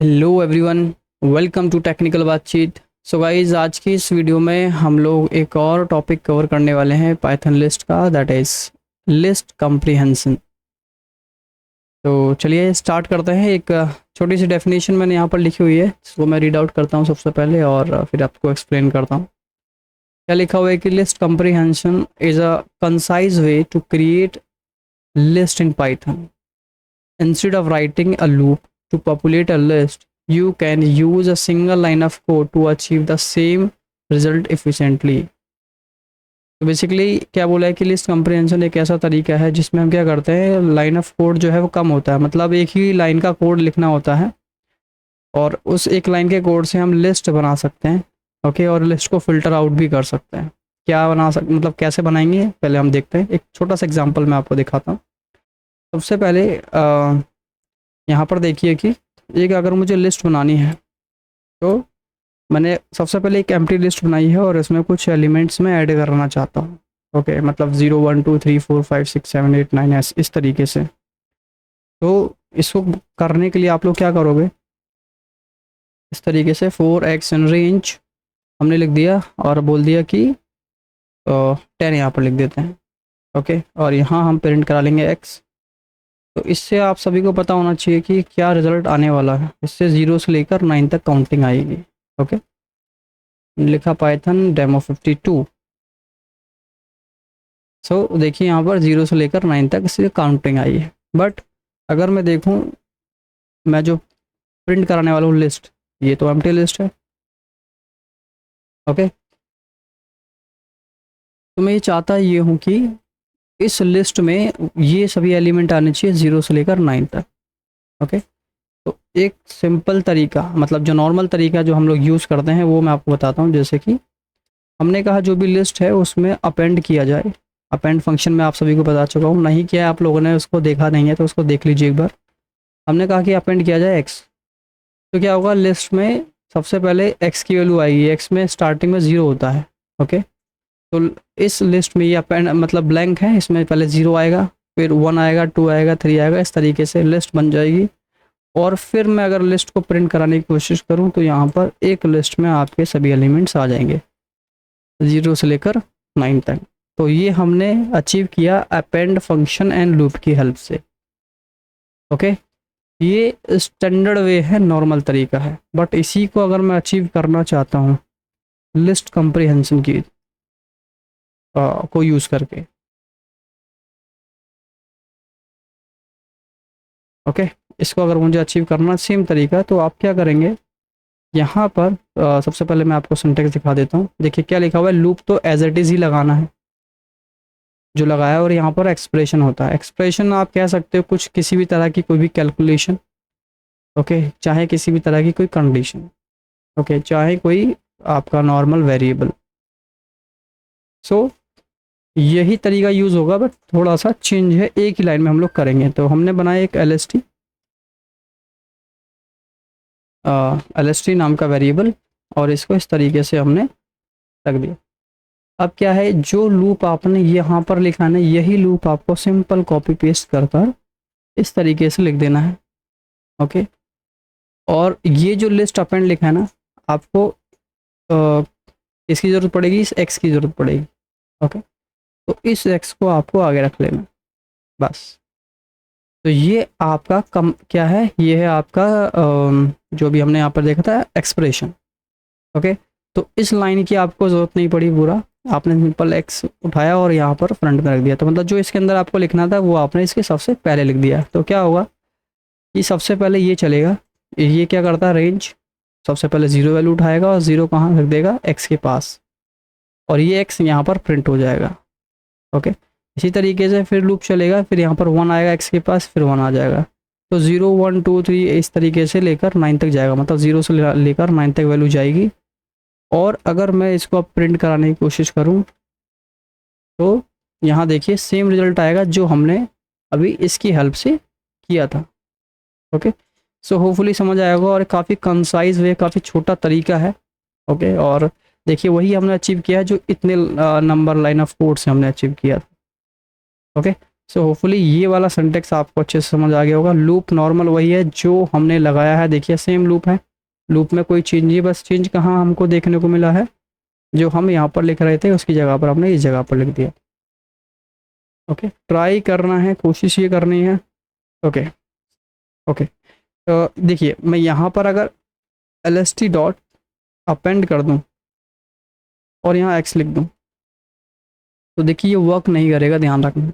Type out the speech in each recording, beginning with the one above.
Hello everyone, welcome to technical बातचीत। So guys, आज की इस वीडियो में हम लोग एक और टॉपिक कवर करने वाले हैं पाइथन लिस्ट का, दैट इज़ लिस्ट कम्प्रीहेंशन। तो चलिए स्टार्ट करते हैं। एक छोटी सी डेफिनेशन मैंने यहाँ पर लिखी हुई है, जिसको मैं रीड आउट करता हूँ सबसे पहले और फिर आपको एक्सप्लेन करता हूँ। क्या लिखा हुआ है कि list comprehension is a concise way to create list in Python. Instead of writing a loop to populate a list, you can use a single line of code to achieve the same result efficiently. तो basically क्या बोला है कि list comprehension एक ऐसा तरीका है जिसमें हम क्या करते हैं, लाइन ऑफ कोड जो है वो कम होता है, मतलब एक ही लाइन का कोड लिखना होता है और उस एक लाइन के कोड से हम लिस्ट बना सकते हैं। ओके, और लिस्ट को फिल्टर आउट भी कर सकते हैं। क्या बना सकते, मतलब कैसे बनाएंगे, पहले हम देखते हैं। एक छोटा सा एग्जाम्पल मैं आपको दिखाता हूँ। सबसे पहले यहाँ पर देखिए कि एक अगर मुझे लिस्ट बनानी है तो मैंने सबसे पहले एक एम्प्टी लिस्ट बनाई है और इसमें कुछ एलिमेंट्स में ऐड करना चाहता हूँ। ओके, मतलब 0 1 2 3 4 5 6 7 8 9 इस तरीके से। तो इसको करने के लिए आप लोग क्या करोगे, इस तरीके से 4x इन रेंज हमने लिख दिया और बोल दिया कि 10 यहाँ पर लिख देते हैं। ओके, और यहाँ हम प्रिंट करा लेंगे x। तो इससे आप सभी को पता होना चाहिए कि क्या रिजल्ट आने वाला है। इससे 0 से लेकर 9 तक काउंटिंग आएगी। ओके, लिखा पाइथन डेमो 52। सो देखिए यहाँ पर 0 से लेकर 9 तक इससे काउंटिंग आई है। बट अगर मैं देखूँ, मैं जो प्रिंट कराने वाला हूँ लिस्ट, ये तो एम्प्टी लिस्ट है। ओके, तो मैं ये चाहता ये हूँ कि इस लिस्ट में ये सभी एलिमेंट आने चाहिए 0 से लेकर 9 तक। ओके, तो एक सिंपल तरीका, मतलब जो नॉर्मल तरीका जो हम लोग यूज़ करते हैं वो मैं आपको बताता हूँ। जैसे कि हमने कहा जो भी लिस्ट है उसमें अपेंड किया जाए। अपेंड फंक्शन में आप सभी को बता चुका हूँ, नहीं किया आप लोगों ने, उसको देखा नहीं है तो उसको देख लीजिए एक बार। हमने कहा कि अपेंड किया जाए एक्स, तो क्या होगा, लिस्ट में सबसे पहले एक्स की वैल्यू आएगी। एक्स में स्टार्टिंग में 0 होता है। ओके, तो इस लिस्ट में ये अपेंड मतलब ब्लैंक है, इसमें पहले 0 आएगा, फिर 1 आएगा, 2 आएगा, 3 आएगा, इस तरीके से लिस्ट बन जाएगी। और फिर मैं अगर लिस्ट को प्रिंट कराने की कोशिश करूं तो यहाँ पर एक लिस्ट में आपके सभी एलिमेंट्स आ जाएंगे 0 से लेकर 9 तक। तो ये हमने अचीव किया अपेंड फंक्शन एंड लूप की हेल्प से। ओके, ये स्टैंडर्ड वे है, नॉर्मल तरीका है। बट इसी को अगर मैं अचीव करना चाहता हूँ लिस्ट कंप्रीहेंशन की को यूज़ करके, ओके, इसको अगर मुझे अचीव करना सेम तरीका, तो आप क्या करेंगे, यहाँ पर सबसे पहले मैं आपको सिंटेक्स दिखा देता हूँ। देखिए क्या लिखा हुआ है, लूप तो एज इट इज़ ही लगाना है जो लगाया है, और यहाँ पर एक्सप्रेशन होता है। एक्सप्रेशन आप कह सकते हो कुछ, किसी भी तरह की कोई भी कैलकुलेशन। ओके, चाहे किसी भी तरह की कोई कंडीशन। ओके, चाहे कोई आपका नॉर्मल वेरिएबल। सो यही तरीका यूज़ होगा, बट थोड़ा सा चेंज है, एक ही लाइन में हम लोग करेंगे। तो हमने बनाया एक LST नाम का वेरिएबल और इसको इस तरीके से हमने रख दिया। अब क्या है, जो लूप आपने यहाँ पर लिखा है, यही लूप आपको सिंपल कॉपी पेस्ट कर कर इस तरीके से लिख देना है। ओके, और ये जो लिस्ट अपेंड लिखा है ना, आपको इसकी ज़रूरत पड़ेगी, इस एक्स की ज़रूरत पड़ेगी। ओके, तो इस एक्स को आपको आगे रख लेना बस। तो ये आपका कम क्या है, ये है आपका जो भी हमने यहाँ पर देखा था एक्सप्रेशन। ओके, तो इस लाइन की आपको ज़रूरत नहीं पड़ी पूरा, आपने सिंपल एक्स उठाया और यहाँ पर फ्रंट में रख दिया। तो मतलब जो इसके अंदर आपको लिखना था वो आपने इसके सबसे पहले लिख दिया। तो क्या होगा कि सबसे पहले ये चलेगा, ये क्या करता है, रेंज सबसे पहले 0 वैल्यू उठाएगा और 0 कहाँ रख देगा, एक्स के पास, और ये एक्स यहाँ पर प्रिंट हो जाएगा। ओके, इसी तरीके से फिर लूप चलेगा, फिर यहाँ पर 1 आएगा एक्स के पास, फिर 1 आ जाएगा। तो 0 1 2 3 इस तरीके से लेकर 9 तक जाएगा, मतलब 0 से लेकर 9 तक वैल्यू जाएगी। और अगर मैं इसको अब प्रिंट कराने की कोशिश करूं तो यहाँ देखिए सेम रिजल्ट आएगा जो हमने अभी इसकी हेल्प से किया था। ओके, सो होपफुली समझ आया होगा, और काफ़ी कंसाइज वे, काफ़ी छोटा तरीका है। ओके, और देखिए वही हमने अचीव किया है जो इतने नंबर लाइन ऑफ कोड से हमने अचीव किया था। ओके, सो होपफुली ये वाला सिंटेक्स आपको अच्छे से समझ आ गया होगा। लूप नॉर्मल वही है जो हमने लगाया है, देखिए सेम लूप है, लूप में कोई चेंज नहीं, बस चेंज कहाँ हमको देखने को मिला है, जो हम यहाँ पर लिख रहे थे उसकी जगह पर हमने इस जगह पर लिख दिया। ओके, ट्राई करना है, कोशिश ये करनी है। ओके ओके, तो देखिए मैं यहाँ पर अगर lst डॉट अपेंड कर दूँ और यहाँ x लिख दूँ तो देखिए ये वर्क नहीं करेगा, ध्यान रखना।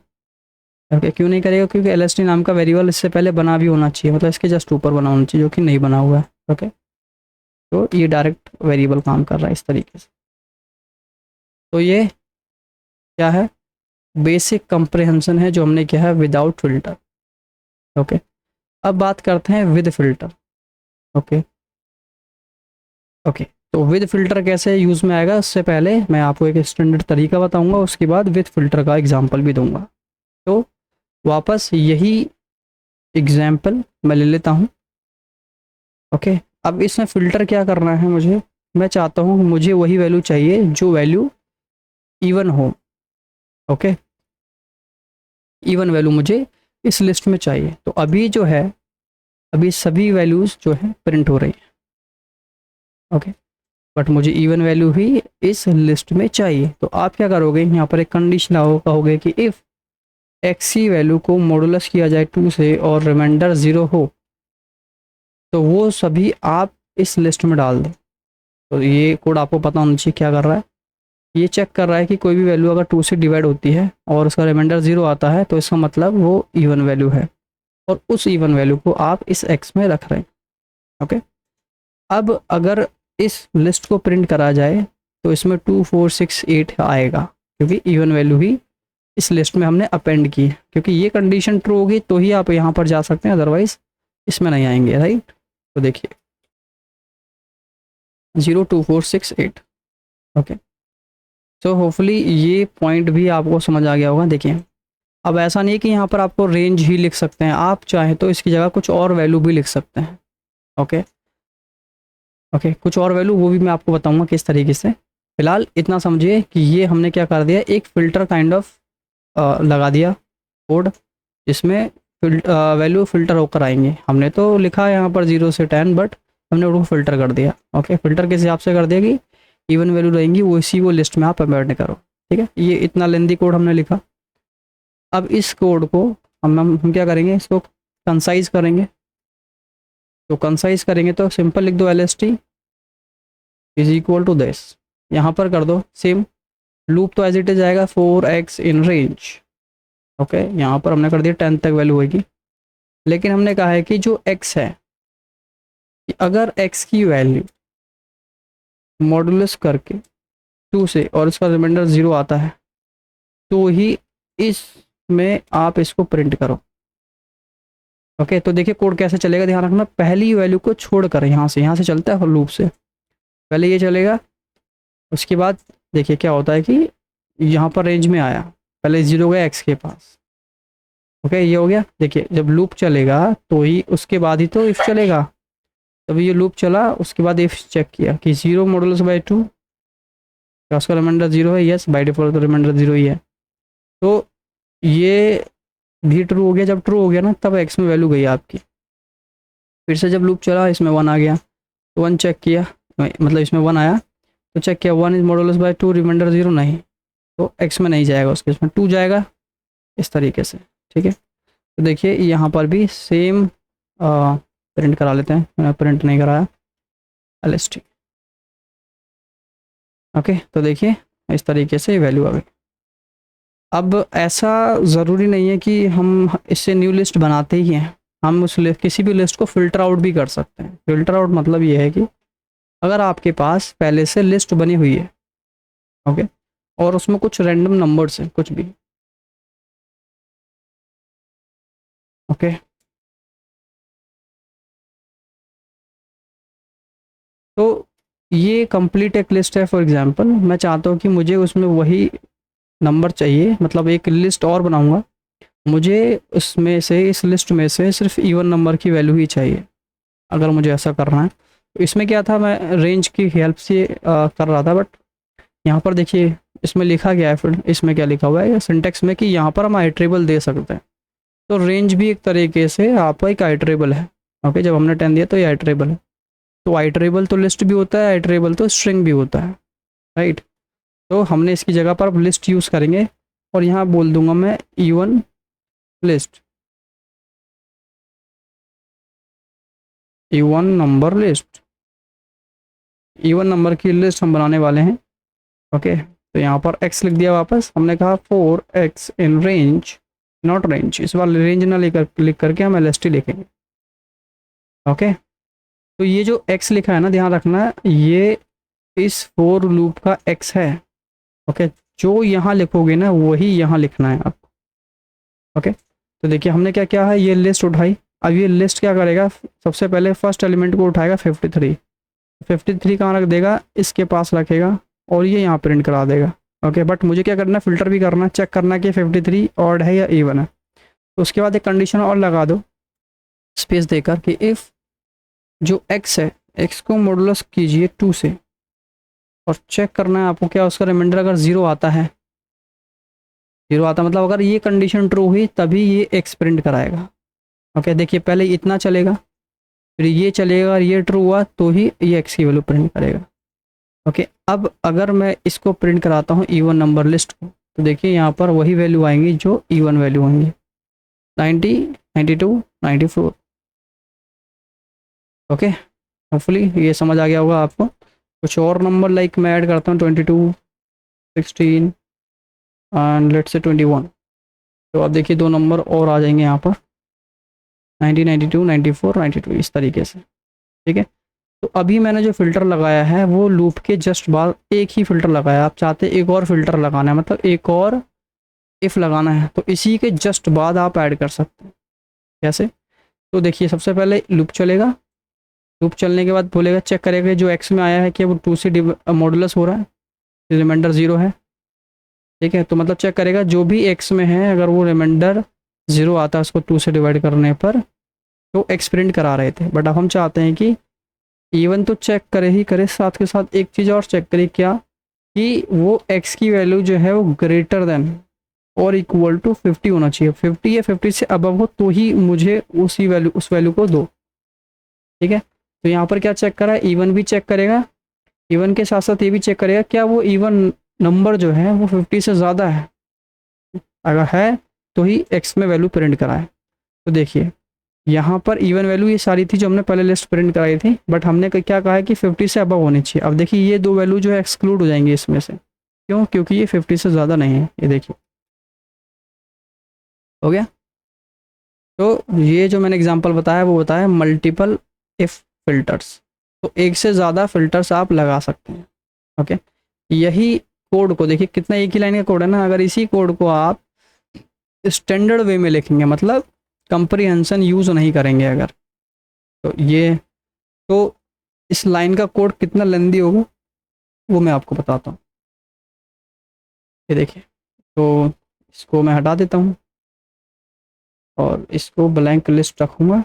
ओके, क्यों नहीं करेगा? क्योंकि lst नाम का वेरिएबल इससे पहले बना भी होना चाहिए, मतलब इसके जस्ट ऊपर बना होना चाहिए, जो कि नहीं बना हुआ है। ओके, तो ये डायरेक्ट वेरिएबल काम कर रहा है इस तरीके से। तो ये क्या है? बेसिक कंप्रेहेंशन है जो हमने किया है विदाउट फिल्टर। ओके, अब बात करते हैं विद फिल्टर। ओके ओके, तो विद फिल्टर कैसे यूज़ में आएगा, उससे पहले मैं आपको एक स्टैंडर्ड तरीका बताऊंगा, उसके बाद विद फिल्टर का एग्जांपल भी दूंगा। तो वापस यही एग्जांपल मैं ले लेता हूँ। ओके, अब इसमें फ़िल्टर क्या करना है मुझे, मैं चाहता हूँ मुझे वही वैल्यू चाहिए जो वैल्यू इवन हो। ओके, इवन वैल्यू मुझे इस लिस्ट में चाहिए। तो अभी जो है, अभी सभी वैल्यूज़ जो है प्रिंट हो रही हैं। ओके, बट मुझे इवन वैल्यू ही इस लिस्ट में चाहिए। तो आप क्या करोगे, यहाँ पर एक कंडीशन लगाओ, कहोगे कि इफ़ एक्स की वैल्यू को मॉडुलस किया जाए 2 से और रिमाइंडर 0 हो तो वो सभी आप इस लिस्ट में डाल दो। तो ये कोड आपको पता होना चाहिए क्या कर रहा है, ये चेक कर रहा है कि कोई भी वैल्यू अगर 2 से डिवाइड होती है और उसका रिमाइंडर 0 आता है तो इसका मतलब वो इवन वैल्यू है, और उस इवन वैल्यू को आप इस एक्स में रख रहे हैं। ओके, अब अगर इस लिस्ट को प्रिंट करा जाए तो इसमें 2 4 6 8 आएगा, क्योंकि इवन वैल्यू ही इस लिस्ट में हमने अपेंड की है। क्योंकि ये कंडीशन ट्रू होगी तो ही आप यहाँ पर जा सकते हैं, अदरवाइज इसमें नहीं आएंगे, राइट। तो देखिए 0 2 4 6 8। ओके, सो होपफुली ये पॉइंट भी आपको समझ आ गया होगा। देखिए अब ऐसा नहीं है कि यहाँ पर आपको रेंज ही लिख सकते हैं, आप चाहे तो इसकी जगह कुछ और वैल्यू भी लिख सकते हैं। ओके ओके, कुछ और वैल्यू वो भी मैं आपको बताऊंगा किस तरीके से। फिलहाल इतना समझिए कि ये हमने क्या कर दिया, एक फ़िल्टर काइंड ऑफ लगा दिया कोड, जिसमें वैल्यू फ़िल्टर होकर आएंगे। हमने तो लिखा है यहाँ पर 0 से 10, बट हमने उसको फ़िल्टर कर दिया। ओके, फ़िल्टर किस हिसाब से कर दिया कि इवन वैल्यू रहेंगी वो इसी वो लिस्ट में आप एम्बेड करो। ठीक है, ये इतना लेंदी कोड हमने लिखा। अब इस कोड को हम क्या करेंगे, इसको कंसाइज करेंगे। तो कंसाइज करेंगे तो सिंपल लिख दो LST is equal to this, यहाँ पर कर दो सेम। लूप तो एज इट इज आएगा 4x इन रेंज। ओके, यहाँ पर हमने कर दिया 10 तक वैल्यू होगी, लेकिन हमने कहा है कि जो x है, कि अगर x की वैल्यू मॉडुलस करके 2 से और इसका रिमाइंडर 0 आता है तो ही इसमें आप इसको प्रिंट करो। ओके, तो देखिए कोड कैसे चलेगा, ध्यान रखना। पहली वैल्यू को छोड़कर यहाँ से चलता है लूप से, पहले ये चलेगा, उसके बाद देखिए क्या होता है कि यहाँ पर रेंज में आया, पहले 0 गया x के पास। ओके, ये हो गया। देखिए जब लूप चलेगा तो ही उसके बाद ही तो इफ़ चलेगा, तभी ये लूप चला, उसके बाद इफ़ चेक किया कि 0 मॉडुलस बाई 2, क्या उसका रिमाइंडर 0 है? यस, बाई डिफॉल्ट तो रिमाइंडर 0 ही है। तो ये भी ट्रू हो गया। जब ट्रू हो गया ना, तब x में वैल्यू गई आपकी। फिर से जब लूप चला, इसमें 1 आ गया, तो 1 चेक किया, मतलब इसमें 1 आया तो चेक किया 1 इज मॉडुलस बाई 2, रिमाइंडर 0 नहीं, तो x में नहीं जाएगा, उसके इसमें 2 जाएगा, इस तरीके से। ठीक है, तो देखिए यहाँ पर भी सेम प्रिंट करा लेते हैं, मैंने प्रिंट नहीं कराया LST। ओके, तो देखिए इस तरीके से वैल्यू आ गई। अब ऐसा ज़रूरी नहीं है कि हम इससे न्यू लिस्ट बनाते ही हैं, हम उस किसी भी लिस्ट को फ़िल्टर आउट भी कर सकते हैं। फ़िल्टर आउट मतलब ये है कि अगर आपके पास पहले से लिस्ट बनी हुई है, ओके, और उसमें कुछ रैंडम नंबर्स हैं, कुछ भी, ओके, तो ये कंप्लीट एक लिस्ट है। फॉर एग्जांपल मैं चाहता हूँ कि मुझे उसमें वही नंबर चाहिए, मतलब एक लिस्ट और बनाऊंगा, मुझे उसमें से, इस लिस्ट में से सिर्फ इवन नंबर की वैल्यू ही चाहिए, अगर मुझे ऐसा करना है। तो इसमें क्या था, मैं रेंज की हेल्प से कर रहा था, बट यहाँ पर देखिए इसमें लिखा गया है, फिर इसमें क्या लिखा हुआ है सिंटेक्स में कि यहाँ पर हम आइट्रेबल दे सकते हैं। तो रेंज भी एक तरीके से आपका एक आइट्रेबल है। ओके, जब हमने 10 दिया तो ये आइट्रेबल है। तो आइट्रेबल तो लिस्ट भी होता है, आइट्रेबल तो स्ट्रिंग भी होता है, राइट। तो हमने इसकी जगह पर अब लिस्ट यूज़ करेंगे और यहाँ बोल दूंगा मैं even list, even number list, even number की लिस्ट हम बनाने वाले हैं। ओके, तो यहाँ पर x लिख दिया वापस, हमने कहा 4x in range not range, इस बार रेंज ना लेकर लिख करके हम LST लिखेंगे। ओके, तो ये जो x लिखा है ना, ध्यान रखना है ये इस फोर लूप का x है। ओके, जो यहाँ लिखोगे ना वही यहाँ लिखना है आपको। ओके, तो देखिए हमने क्या किया है, ये लिस्ट उठाई। अब ये लिस्ट क्या करेगा, सबसे पहले फर्स्ट एलिमेंट को उठाएगा 53, 53 कहाँ रख देगा, इसके पास रखेगा और ये यहाँ प्रिंट करा देगा। ओके, बट मुझे क्या करना है, फिल्टर भी करना है, चेक करना है कि 53 ऑड है या इवन है। तो उसके बाद एक कंडीशन और लगा दो स्पेस देकर कि इफ़ जो x है, x को मॉडुलस कीजिए 2 से और चेक करना है आपको क्या उसका रिमाइंडर अगर 0 आता है, 0 आता मतलब अगर ये कंडीशन ट्रू हुई तभी ये x प्रिंट कराएगा। ओके, देखिए पहले इतना चलेगा, फिर ये चलेगा और ये ट्रू हुआ तो ही ये x की वैल्यू प्रिंट करेगा। ओके, अब अगर मैं इसको प्रिंट कराता हूँ इवन नंबर लिस्ट को, तो देखिए यहाँ पर वही वैल्यू आएंगी जो इवन वैल्यू आएंगी, 90, 92, 94। ओके, होपफुली ये समझ आ गया होगा आपको। कुछ और नंबर लाइक मैं ऐड करता हूँ 22, 16 एंड लेट्स से 21। तो अब देखिए 2 नंबर और आ जाएंगे यहाँ पर 90, 92, 94, 92 इस तरीके से। ठीक है, तो अभी मैंने जो फ़िल्टर लगाया है वो लूप के जस्ट बाद एक ही फ़िल्टर लगाया। आप चाहते एक और फ़िल्टर लगाना है, मतलब एक और इफ़ लगाना है तो इसी के जस्ट बाद आप ऐड कर सकते हैं। कैसे, तो देखिए सबसे पहले लूप चलेगा, लूप चलने के बाद बोलेगा चेक करेगा जो x में आया है कि वो 2 से मॉडुलस हो रहा है, रिमाइंडर 0 है। ठीक है, तो मतलब चेक करेगा जो भी x में है अगर वो रिमाइंडर 0 आता है उसको 2 से डिवाइड करने पर तो x प्रिंट करा रहे थे। बट अब हम चाहते हैं कि इवन तो चेक करे ही करे, साथ के साथ एक चीज़ और चेक करे क्या, कि वो x की वैल्यू जो है वो ग्रेटर देन और इक्वल टू 50 होना चाहिए। 50 या 50 से अबव हो तो ही मुझे उस वैल्यू को दो। ठीक है, तो यहाँ पर क्या चेक करा है, इवन भी चेक करेगा, इवन के साथ साथ ये भी चेक करेगा क्या वो इवन नंबर जो है वो 50 से ज़्यादा है, अगर है तो ही x में वैल्यू प्रिंट कराए। तो देखिए यहाँ पर इवन वैल्यू ये सारी थी जो हमने पहले लिस्ट प्रिंट कराई थी, बट हमने क्या कहा है कि 50 से अबव होनी चाहिए। अब देखिए ये 2 वैल्यू जो है एक्सक्लूड हो जाएंगे इसमें से, क्यों, क्योंकि ये 50 से ज़्यादा नहीं है। ये देखिए हो गया। तो ये जो मैंने एग्जांपल बताया वो बताया मल्टीपल इफ़ फिल्टर्स, तो एक से ज़्यादा फिल्टर्स आप लगा सकते हैं। ओके, यही कोड को देखिए कितना एक ही लाइन का कोड है ना, अगर इसी कोड को आप स्टैंडर्ड वे में लिखेंगे, मतलब कंप्रीहेंशन यूज़ नहीं करेंगे अगर, तो ये तो इस लाइन का कोड कितना लेंदी होगा वो मैं आपको बताता हूँ। ये देखिए, तो इसको मैं हटा देता हूँ और इसको ब्लैंक लिस्ट रखूँगा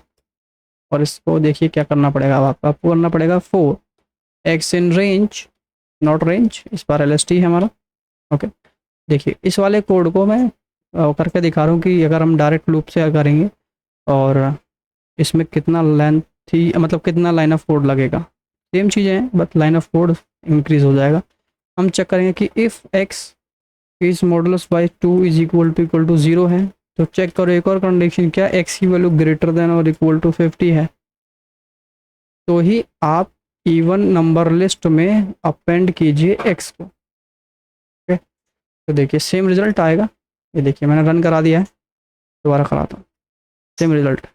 और इसको देखिए क्या करना पड़ेगा, आपको करना पड़ेगा 4x in range not range, इस बार LST है हमारा। ओके, देखिए इस वाले कोड को मैं करके दिखा रहा हूँ कि अगर हम डायरेक्ट लूप से करेंगे और इसमें कितना लेंथ थी, मतलब कितना लाइन ऑफ कोड लगेगा, सेम चीज़ें हैं but line of code increase हो जाएगा। हम चेक करेंगे कि if x is modulus by 2 is equal to 0 है, तो चेक करो एक और कंडीशन क्या, x की वैल्यू ग्रेटर देन और इक्वल टू 50 है, तो ही आप इवन नंबर लिस्ट में अपेंड कीजिए x को। ओके, तो देखिए सेम रिजल्ट आएगा। ये देखिए मैंने रन करा दिया है, दोबारा कराता हूँ, सेम रिजल्ट।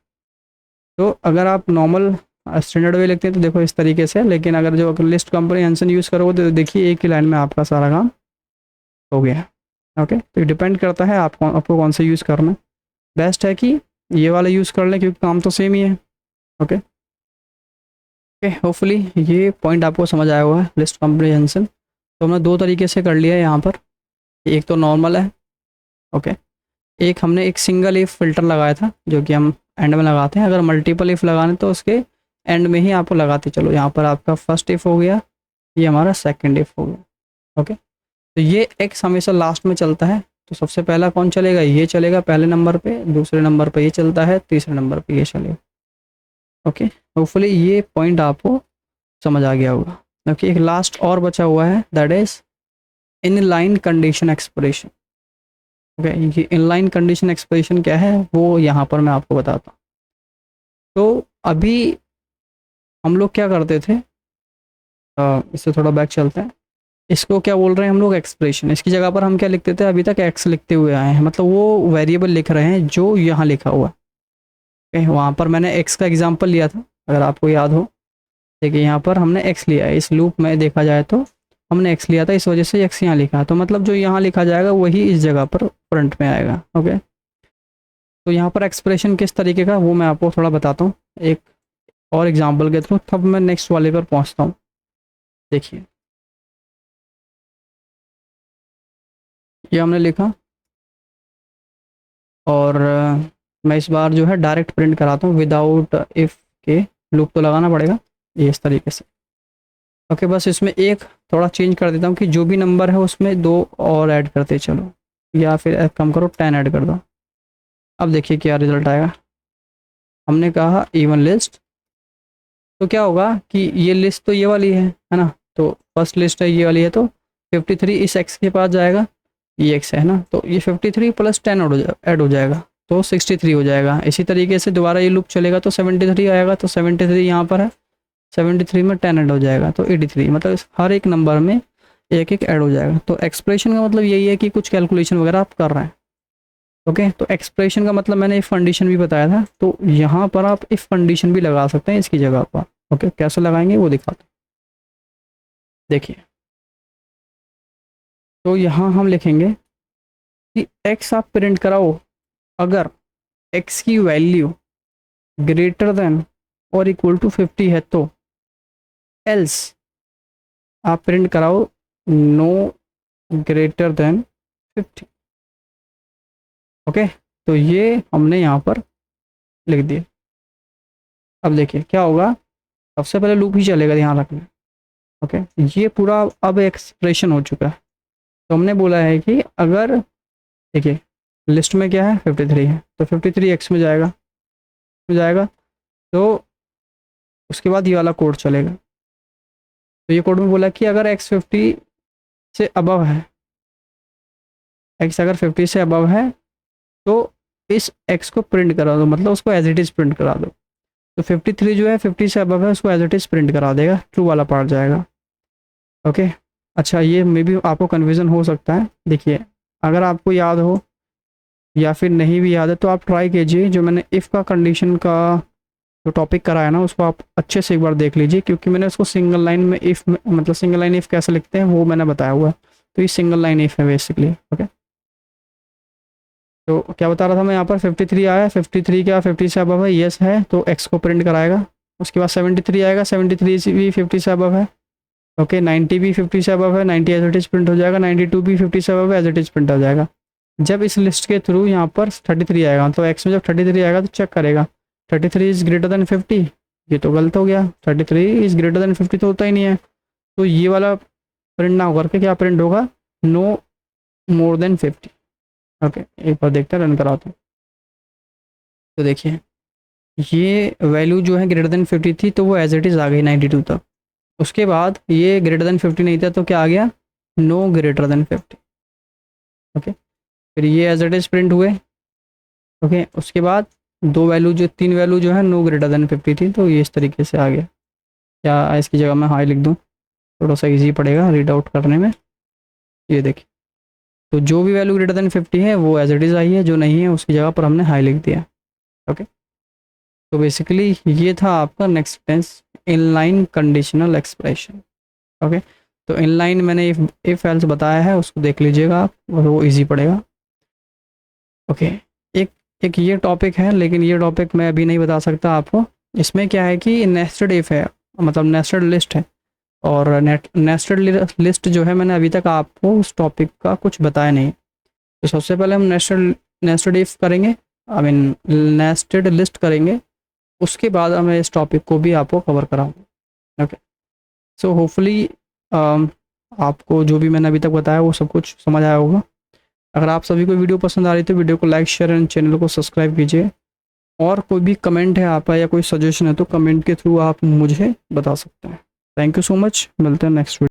तो अगर आप नॉर्मल स्टैंडर्ड वे लिखते हैं तो देखो इस तरीके से, लेकिन अगर जो लिस्ट कंप्रीहेंशन यूज़ करोगे तो देखिए एक ही लाइन में आपका सारा काम हो गया है। ओके, तो डिपेंड करता है आपको कौन सा यूज़ करना है। बेस्ट है कि ये वाला यूज़ कर लें क्योंकि काम तो सेम ही है। ओके ओके, होपफुली ये पॉइंट आपको समझ आया हुआ है लिस्ट कंप्रीहेंशन। तो हमने 2 तरीके से कर लिया है यहाँ पर, एक तो नॉर्मल है। ओके, एक हमने एक सिंगल इफ फिल्टर लगाया था जो कि हम एंड में लगाते हैं, अगर मल्टीपल इफ लगाने तो उसके एंड में ही आपको लगाते चलो। यहाँ पर आपका फर्स्ट इफ हो गया, ये हमारा सेकंड इफ हो गया। ओके, तो ये एक्स हमेशा लास्ट में चलता है, तो सबसे पहला कौन चलेगा, ये चलेगा पहले नंबर पे, दूसरे नंबर पे ये चलता है, तीसरे नंबर पे ये चलेगा। ओके, होपफुली ये पॉइंट आपको समझ आ गया होगा। ओके, एक लास्ट और बचा हुआ है, that is inline condition expression. Okay, ये इनलाइन कंडीशन एक्सप्रेशन क्या है वो यहाँ पर मैं आपको बताता हूँ। तो अभी हम लोग क्या करते थे, इससे थोड़ा बैक चलते हैं। इसको क्या बोल रहे हैं हम लोग, एक्सप्रेशन। इसकी जगह पर हम क्या लिखते थे, अभी तक एक्स लिखते हुए आए हैं, मतलब वो वेरिएबल लिख रहे हैं जो यहाँ लिखा हुआ है। वहाँ पर मैंने एक्स का एग्जाम्पल लिया था, अगर आपको याद हो। देखिए यहाँ पर हमने एक्स लिया है, इस लूप में देखा जाए तो हमने एक्स लिया था, इस वजह से एक्स यहाँ लिखा है। तो मतलब जो यहाँ लिखा जाएगा वही इस जगह पर फ्रंट में आएगा। ओके, तो यहाँ पर एक्सप्रेशन किस तरीके का वो मैं आपको थोड़ा बताता हूँ एक और एग्जाम्पल के थ्रू, तब मैं नेक्स्ट वाले पर पहुँचता हूँ। देखिए ये हमने लिखा, और मैं इस बार जो है डायरेक्ट प्रिंट कराता हूँ विदाउट इफ़ के, लूप तो लगाना पड़ेगा ये इस तरीके से। ओके, बस इसमें एक थोड़ा चेंज कर देता हूँ कि जो भी नंबर है उसमें 2 और ऐड करते चलो, या फिर कम करो 10 ऐड कर दो। अब देखिए क्या रिजल्ट आएगा। हमने कहा इवन लिस्ट, तो क्या होगा कि ये लिस्ट तो ये वाली है ना, तो फर्स्ट लिस्ट है ये वाली है, तो 53 इस एक्स के पास जाएगा, ये एक्स है ना, तो ये 53 प्लस 10 ऐड हो जाएगा, तो 63 हो जाएगा। इसी तरीके से दोबारा ये लूप चलेगा तो 73 आएगा, तो 73 यहाँ पर है, 73 में 10 ऐड हो जाएगा, तो 83, मतलब हर एक नंबर में एक एक ऐड हो जाएगा। तो एक्सप्रेशन का मतलब यही है कि कुछ कैलकुलेशन वगैरह आप कर रहे हैं। ओके, तो एक्सप्रेशन का मतलब मैंने इफ कंडीशन भी बताया था, तो यहाँ पर आप इफ कंडीशन भी लगा सकते हैं इसकी जगह पर। ओके, कैसे लगाएंगे वो दिखाते हैं। देखिए, तो यहाँ हम लिखेंगे कि एक्स आप प्रिंट कराओ अगर एक्स की वैल्यू ग्रेटर देन और इक्वल टू 50 है, तो एल्स आप प्रिंट कराओ नो ग्रेटर देन 50। ओके, तो ये हमने यहाँ पर लिख दिया। अब देखिए क्या होगा, सबसे पहले लूप ही चलेगा, ध्यान रखना। ओके, ये पूरा अब एक्सप्रेशन हो चुका है। तो हमने बोला है कि अगर, देखिए लिस्ट में क्या है 53 है, तो 53 एक्स में जाएगा, तो उसके बाद ये वाला कोड चलेगा। तो ये कोड में बोला कि अगर एक्स 50 से अबव है, एक्स अगर 50 से अबव है तो इस एक्स को प्रिंट करा दो, मतलब उसको एज इट इज़ प्रिंट करा दो। तो 53 जो है 50 से अबव है, उसको एज इट इज़ प्रिंट करा देगा, ट्रू वाला पार्ट जाएगा। ओके, अच्छा ये मे भी आपको कन्फ्यूज़न हो सकता है। देखिए अगर आपको याद हो या फिर नहीं भी याद है तो आप ट्राई कीजिए, जो मैंने इफ़ का कंडीशन का जो टॉपिक कराया ना उसको आप अच्छे से एक बार देख लीजिए, क्योंकि मैंने उसको सिंगल लाइन में इफ़, मतलब सिंगल लाइन इफ़ कैसे लिखते हैं वो मैंने बताया हुआ है। तो ये सिंगल लाइन इफ़ है बेसिकली। ओके, तो क्या बता रहा था मैं यहाँ पर, 53 आया, 53 क्या 50 से अबव है, यस है, तो एक्स को प्रिंट कराएगा। उसके बाद 73 आएगा, 73 भी 50 से अबव है। ओके, 90 भी 50 से अबव है, 90 एज इट इज़ प्रिंट हो जाएगा, 92 भी 50 से अबव है, एज इट इज़ प्रिंट हो जाएगा। जब इस लिस्ट के थ्रू यहाँ पर 33 आएगा, तो एक्स में जब 33 आएगा तो चेक करेगा 33 इज़ ग्रेटर देन 50, ये तो गलत हो गया, 33 इज़ ग्रेटर देन 50 तो होता ही नहीं है। तो ये वाला प्रिंट ना होकर के क्या प्रिंट होगा, नो मोर देन 50। ओके, एक बार देखते हैं, रन कराते हैं। तो देखिए ये वैल्यू जो है ग्रेटर देन 50 थी, तो वो एज इट इज़ आ गई 92 तक। उसके बाद ये ग्रेटर देन 50 नहीं था, तो क्या आ गया, नो ग्रेटर देन 50। ओके, फिर ये एज इट इज़ प्रिंट हुए। ओके, उसके बाद तीन वैल्यू जो है नो ग्रेटर देन 50 थी, तो ये इस तरीके से आ गया। क्या इसकी जगह मैं हाई लिख दूँ, थोड़ा सा इजी पड़ेगा रीड आउट करने में। ये देखिए, तो जो भी वैल्यू ग्रेटर देन 50 है वो एज इट इज़ आई है, जो नहीं है उसकी जगह पर हमने हाई लिख दिया। ओके, तो बेसिकली ये था आपका next tense inline conditional expression. Okay, तो इनलाइन मैंने इफ एल्स बताया है, उसको देख लीजिएगा आप, और वो इजी पड़ेगा। ओके, एक एक ये टॉपिक है, लेकिन ये टॉपिक मैं अभी नहीं बता सकता आपको। इसमें क्या है कि नेस्टेड इफ है, मतलब नेस्टेड लिस्ट है, और नेस्टेड लिस्ट जो है मैंने अभी तक आपको उस टॉपिक का कुछ बताया नहीं। तो सबसे पहले हम नेस्टेड नेस्टेड इफ करेंगे, आई मीन नेस्टेड लिस्ट करेंगे, उसके बाद मैं इस टॉपिक को भी आपको कवर कराऊंगा। ओके, सो होपफुली आपको जो भी मैंने अभी तक बताया वो सब कुछ समझ आया होगा। अगर आप सभी को वीडियो पसंद आ रही है तो वीडियो को लाइक शेयर एंड चैनल को सब्सक्राइब कीजिए। और कोई भी कमेंट है आपका या कोई सजेशन है तो कमेंट के थ्रू आप मुझे बता सकते हैं। थैंक यू सो मच, मिलते हैं नेक्स्ट वीडियो।